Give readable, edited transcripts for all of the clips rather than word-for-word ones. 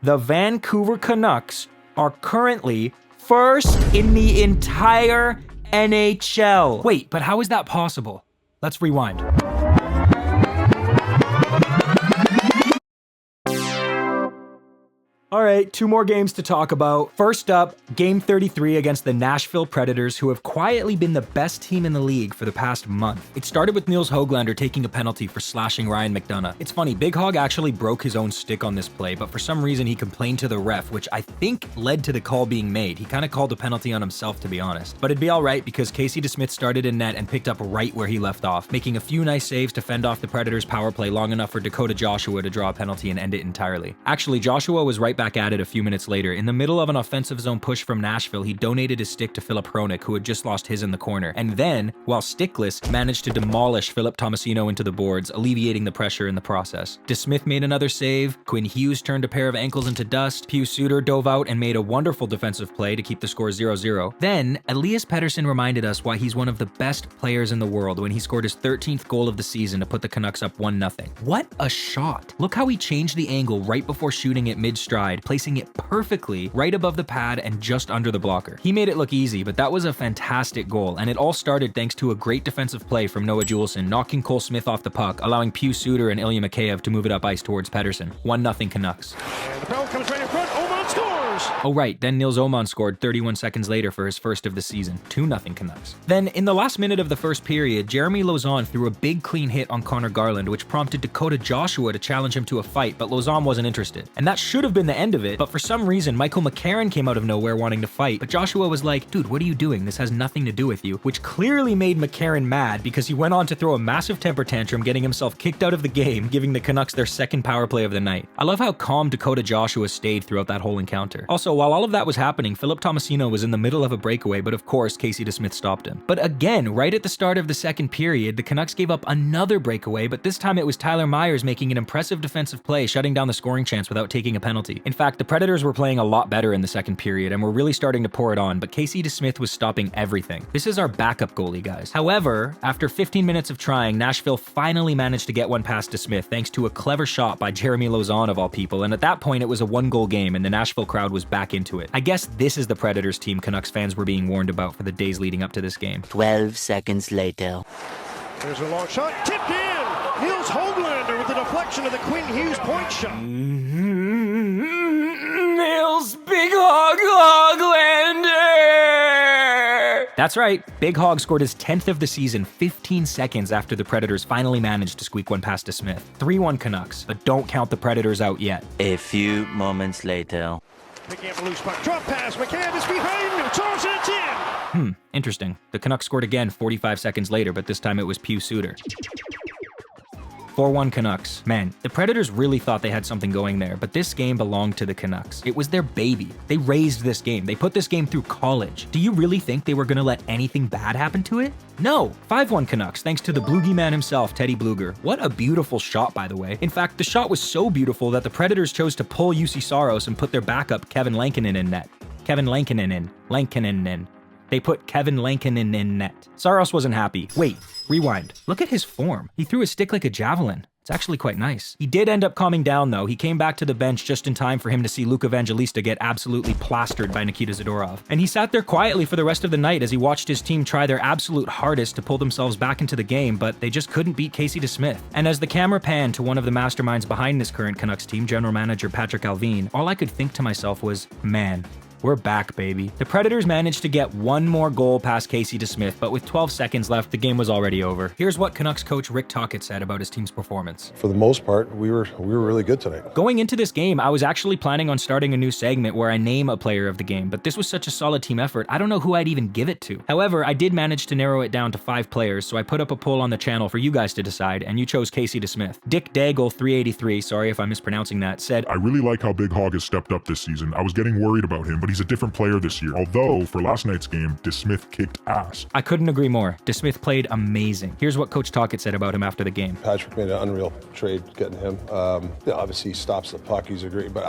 The Vancouver Canucks are currently first in the entire NHL. Wait, but how is that possible? Let's rewind. All right, 2 more games to talk about. First up, Game 33 against the Nashville Predators, who have quietly been the best team in the league for the past month. It started with Nils Höglander taking a penalty for slashing Ryan McDonough. It's funny, Big Hog actually broke his own stick on this play, but for some reason he complained to the ref, which I think led to the call being made. He kind of called a penalty on himself, to be honest. But it'd be all right because Casey DeSmith started in net and picked up right where he left off, making a few nice saves to fend off the Predators' power play long enough for Dakota Joshua to draw a penalty and end it entirely. Actually, Joshua was right back at it a few minutes later. In the middle of an offensive zone push from Nashville, he donated his stick to Filip Hronek, who had just lost his in the corner, and then, while stickless, managed to demolish Philip Tomasino into the boards, alleviating the pressure in the process. DeSmith made another save, Quinn Hughes turned a pair of ankles into dust, Pius Suter dove out and made a wonderful defensive play to keep the score 0-0. Then, Elias Pettersson reminded us why he's one of the best players in the world when he scored his 13th goal of the season to put the Canucks up 1-0. What a shot! Look how he changed the angle right before shooting it mid-stride, placing it perfectly right above the pad and just under the blocker. He made it look easy, but that was a fantastic goal, and it all started thanks to a great defensive play from Noah Juuse knocking Cole Smith off the puck, allowing Pius Suter and Ilya Mikheyev to move it up ice towards Pettersson. 1-0 Canucks. And the ball comes right in front. Oman scores! Oh right, then Nils Oman scored 31 seconds later for his first of the season. 2-0 Canucks. Then, in the last minute of the first period, Jeremy Lauzon threw a big clean hit on Connor Garland, which prompted Dakota Joshua to challenge him to a fight, but Lauzon wasn't interested. And that should have been the end of it, but for some reason, Michael McCarron came out of nowhere wanting to fight, but Joshua was like, dude, what are you doing? This has nothing to do with you, which clearly made McCarron mad because he went on to throw a massive temper tantrum, getting himself kicked out of the game, giving the Canucks their second power play of the night. I love how calm Dakota Joshua stayed throughout that whole encounter. Also, while all of that was happening, Philip Tomasino was in the middle of a breakaway, but of course, Casey DeSmith stopped him. But again, right at the start of the second period, the Canucks gave up another breakaway, but this time it was Tyler Myers making an impressive defensive play, shutting down the scoring chance without taking a penalty. In fact, the Predators were playing a lot better in the second period and were really starting to pour it on, but Casey DeSmith was stopping everything. This is our backup goalie, guys. However, after 15 minutes of trying, Nashville finally managed to get one past DeSmith thanks to a clever shot by Jeremy Lauzon of all people, and at that point it was a 1-goal game and the Nashville crowd was back into it. I guess this is the Predators team Canucks fans were being warned about for the days leading up to this game. 12 seconds later. There's a long shot. Tipped in! Nils Höglander with the deflection of the Quinn Hughes point shot. Nils Big Hog Höglander! That's right, Big Hog scored his 10th of the season 15 seconds after the Predators finally managed to squeak one past DeSmith. 3-1 Canucks, but don't count the Predators out yet. A few moments later. Picking up a loose puck. Drop pass. McCann is behind him. Throws it, it's in! Interesting. The Canucks scored again 45 seconds later, but this time it was Pius Suter. 4-1 Canucks. Man, the Predators really thought they had something going there, but this game belonged to the Canucks. It was their baby. They raised this game. They put this game through college. Do you really think they were gonna let anything bad happen to it? No. 5-1 Canucks, thanks to the Bloogie man himself, Teddy Bluger. What a beautiful shot, by the way. In fact, the shot was so beautiful that the Predators chose to pull Juuse Saros and put their backup Kevin Lankinen in net. They put Kevin Lankinen in net. Saros wasn't happy. Wait, rewind. Look at his form. He threw his stick like a javelin. It's actually quite nice. He did end up calming down though. He came back to the bench just in time for him to see Luke Evangelista get absolutely plastered by Nikita Zadorov. And he sat there quietly for the rest of the night as he watched his team try their absolute hardest to pull themselves back into the game, but they just couldn't beat Casey DeSmith. And as the camera panned to one of the masterminds behind this current Canucks team, general manager Patrick Alvin, all I could think to myself was, man, we're back, baby. The Predators managed to get one more goal past Casey DeSmith, but with 12 seconds left, the game was already over. Here's what Canucks coach Rick Tocchet said about his team's performance. For the most part, we were really good tonight. Going into this game, I was actually planning on starting a new segment where I name a player of the game, but this was such a solid team effort, I don't know who I'd even give it to. However, I did manage to narrow it down to 5 players, so I put up a poll on the channel for you guys to decide, and you chose Casey DeSmith. Dick Daigle 383, sorry if I'm mispronouncing that, said, I really like how Big Hog has stepped up this season. I was getting worried about him, but he's a different player this year. Although, for last night's game, DeSmith kicked ass. I couldn't agree more. DeSmith played amazing. Here's what Coach Tocchet said about him after the game. Patrick made an unreal trade getting him. Obviously, he stops the puck. He's a great, but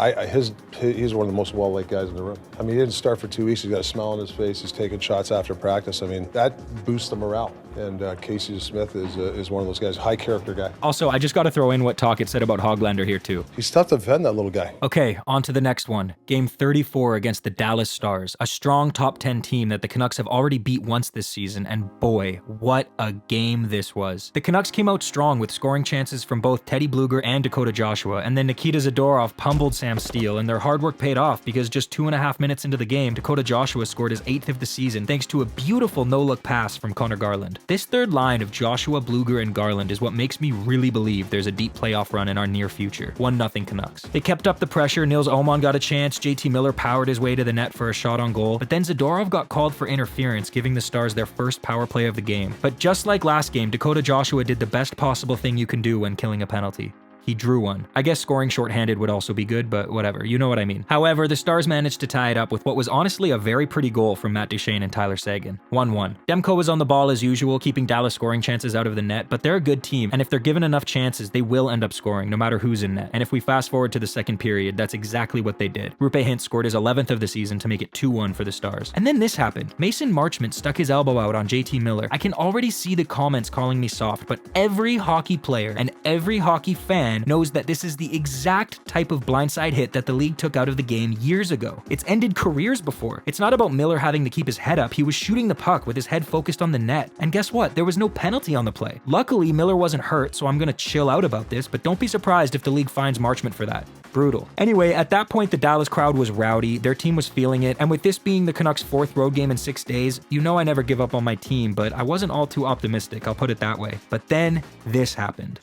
he's one of the most well-liked guys in the room. I mean, he didn't start for 2 weeks. He's got a smile on his face. He's taking shots after practice. I mean, that boosts the morale. And Casey Smith is one of those guys, high character guy. Also, I just got to throw in what Talkett said about Höglander here too. He's tough to defend, that little guy. Okay, on to the next one. Game 34 against the Dallas Stars, a strong top 10 team that the Canucks have already beat once this season, and boy, what a game this was. The Canucks came out strong with scoring chances from both Teddy Blueger and Dakota Joshua, and then Nikita Zadorov pummeled Sam Steele, and their hard work paid off because just 2.5 minutes into the game, Dakota Joshua scored his 8th of the season thanks to a beautiful no-look pass from Connor Garland. This third line of Joshua, Blueger, and Garland is what makes me really believe there's a deep playoff run in our near future. 1-0 Canucks. They kept up the pressure, Nils Öhman got a chance, JT Miller powered his way to the net for a shot on goal, but then Zadorov got called for interference, giving the Stars their first power play of the game. But just like last game, Dakota Joshua did the best possible thing you can do when killing a penalty. He drew one. I guess scoring shorthanded would also be good, but whatever, you know what I mean. However, the Stars managed to tie it up with what was honestly a very pretty goal from Matt Duchene and Tyler Seguin. 1-1. Demko was on the ball as usual, keeping Dallas scoring chances out of the net, but they're a good team, and if they're given enough chances, they will end up scoring, no matter who's in net. And if we fast forward to the second period, that's exactly what they did. Roope Hintz scored his 11th of the season to make it 2-1 for the Stars. And then this happened. Mason Marchment stuck his elbow out on JT Miller. I can already see the comments calling me soft, but every hockey player and every hockey fan knows that this is the exact type of blindside hit that the league took out of the game years ago. It's ended careers before. It's not about Miller having to keep his head up. He was shooting the puck with his head focused on the net. And guess what? There was no penalty on the play. Luckily, Miller wasn't hurt, so I'm gonna chill out about this, but don't be surprised if the league fines Marchment for that. Brutal. Anyway, at that point, the Dallas crowd was rowdy, their team was feeling it, and with this being the Canucks' 4th road game in 6 days, you know I never give up on my team, but I wasn't all too optimistic, I'll put it that way. But then, this happened.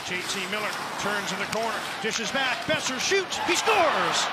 JT Miller turns in the corner, dishes back, Besser shoots, he scores!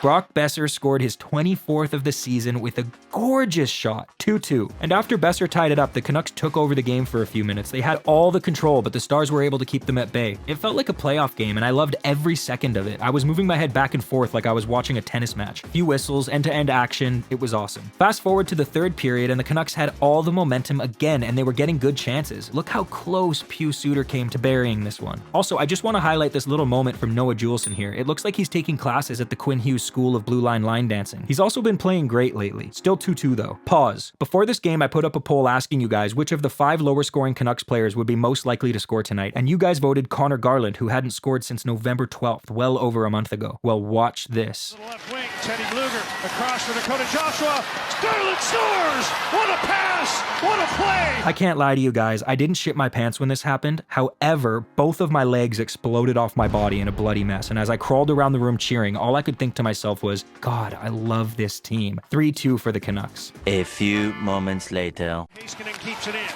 Brock Besser scored his 24th of the season with a gorgeous shot, 2-2. And after Besser tied it up, the Canucks took over the game for a few minutes. They had all the control, but the Stars were able to keep them at bay. It felt like a playoff game, and I loved every second of it. I was moving my head back and forth like I was watching a tennis match. A few whistles, end-to-end action, it was awesome. Fast forward to the third period, and the Canucks had all the momentum again, and they were getting good chances. Look how close Pius Suter came to burying this one. Also, I just want to highlight this little moment from Noah Juulsen here. It looks like he's taking classes at the Quinn Hughes School of Blue Line Dancing. He's also been playing great lately. Still 2-2 though. Pause. Before this game, I put up a poll asking you guys which of the 5 lower scoring Canucks players would be most likely to score tonight, and you guys voted Connor Garland, who hadn't scored since November 12th, well over a month ago. Well, watch this. To the left wing, Teddy Blueger, across for Dakota Joshua, Garland scores! What a pass! What a play! I can't lie to you guys, I didn't shit my pants when this happened. However, both of my legs exploded off my body in a bloody mess, and as I crawled around the room cheering, all I could think to myself was, God, I love this team. 3-2 for the Canucks. A few moments later. Heiskanen keeps it in.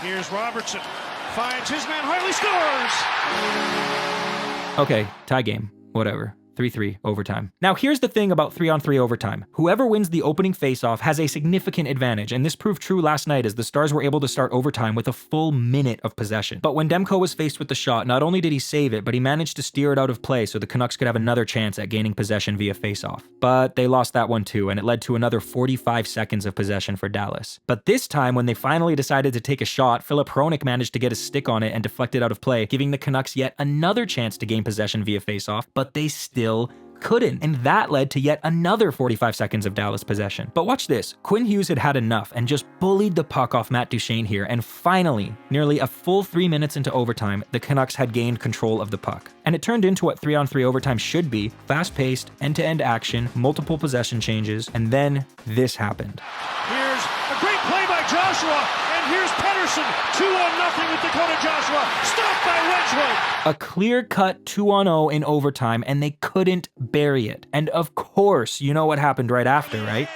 Here's Robertson. Finds his man, Harley scores! Okay, tie game. Whatever. 3-3 overtime. Now here's the thing about 3-on-3 overtime. Whoever wins the opening faceoff has a significant advantage, and this proved true last night as the Stars were able to start overtime with a full minute of possession. But when Demko was faced with the shot, not only did he save it, but he managed to steer it out of play so the Canucks could have another chance at gaining possession via faceoff. But they lost that one too, and it led to another 45 seconds of possession for Dallas. But this time, when they finally decided to take a shot, Filip Hronek managed to get a stick on it and deflect it out of play, giving the Canucks yet another chance to gain possession via faceoff, but they still couldn't, and that led to yet another 45 seconds of Dallas possession. But watch this, Quinn Hughes had enough and just bullied the puck off Matt Duchene here, and finally, nearly a full 3 minutes into overtime, the Canucks had gained control of the puck. And it turned into what 3-on-3 overtime should be, fast-paced, end-to-end action, multiple possession changes, and then this happened. Here's a great play by Joshua, and here's Pettersson, 2-0 with Dakota Joshua, stopped by Wedgwood. A clear-cut 2-on-0 in overtime, and they couldn't bury it. And of course, you know what happened right after, right?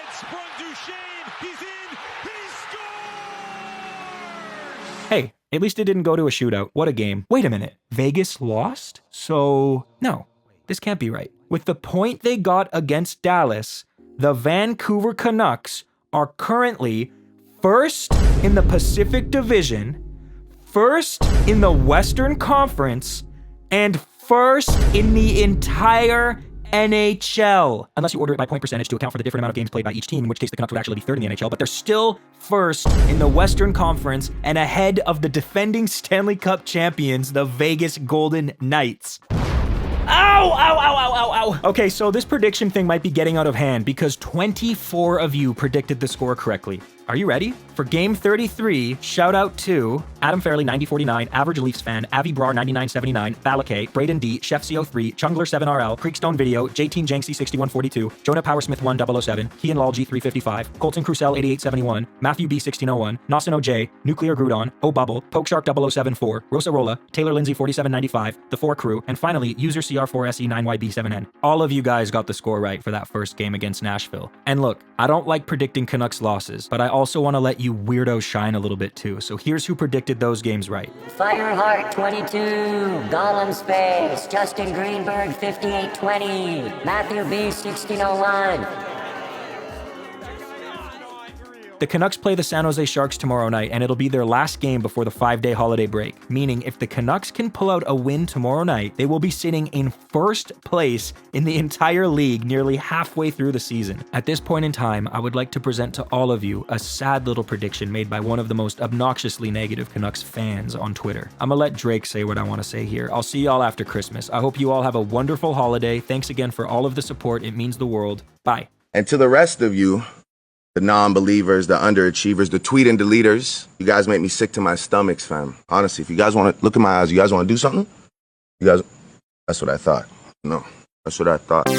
Hey, at least it didn't go to a shootout. What a game. Wait a minute. Vegas lost? So, no, this can't be right. With the point they got against Dallas, the Vancouver Canucks are currently first in the Pacific Division, first in the Western Conference, and first in the entire NHL. Unless you order it by point percentage to account for the different amount of games played by each team, in which case the Canucks would actually be third in the NHL, but they're still first in the Western Conference and ahead of the defending Stanley Cup champions, the Vegas Golden Knights. Ow, ow, ow, ow, ow, ow. Okay, so this prediction thing might be getting out of hand because 24 of you predicted the score correctly. Are you ready? For Game 33, shout out to Adam Fairley 9049, Average Leafs Fan, Avi Brar 9979, Balakay, Braden D, Chef CO3, Chungler 7RL, Creekstone Video, J-Teen Janksy 6142, Jonah Powersmith 1007, Kian Lal G355, Colton Crucell 8871, Matthew B 1601, Nosino J, Nuclear Grudon, O Bubble, Pokeshark 0074, Rosa Rolla, Taylor Lindsay 4795, The 4 Crew, and finally user CR4SE9YB7N. All of you guys got the score right for that first game against Nashville. And look, I don't like predicting Canucks losses, but I also want to let you weirdos shine a little bit too. So here's who predicted those games right. Fireheart 22, Gollum Space, Justin Greenberg 5820, Matthew B 1601. The Canucks play the San Jose Sharks tomorrow night, and it'll be their last game before the 5-day holiday break, meaning if the Canucks can pull out a win tomorrow night, they will be sitting in first place in the entire league nearly halfway through the season. At this point in time, I would like to present to all of you a sad little prediction made by one of the most obnoxiously negative Canucks fans on Twitter. I'm gonna let Drake say what I want to say here. I'll see y'all after Christmas. I hope you all have a wonderful holiday. Thanks again for all of the support. It means the world. Bye. And to the rest of you, the non-believers, the underachievers, the tweet and deleters, you guys make me sick to my stomachs, fam. Honestly, if you guys want to look in my eyes, you guys want to do something? You guys, that's what I thought. No, that's what I thought.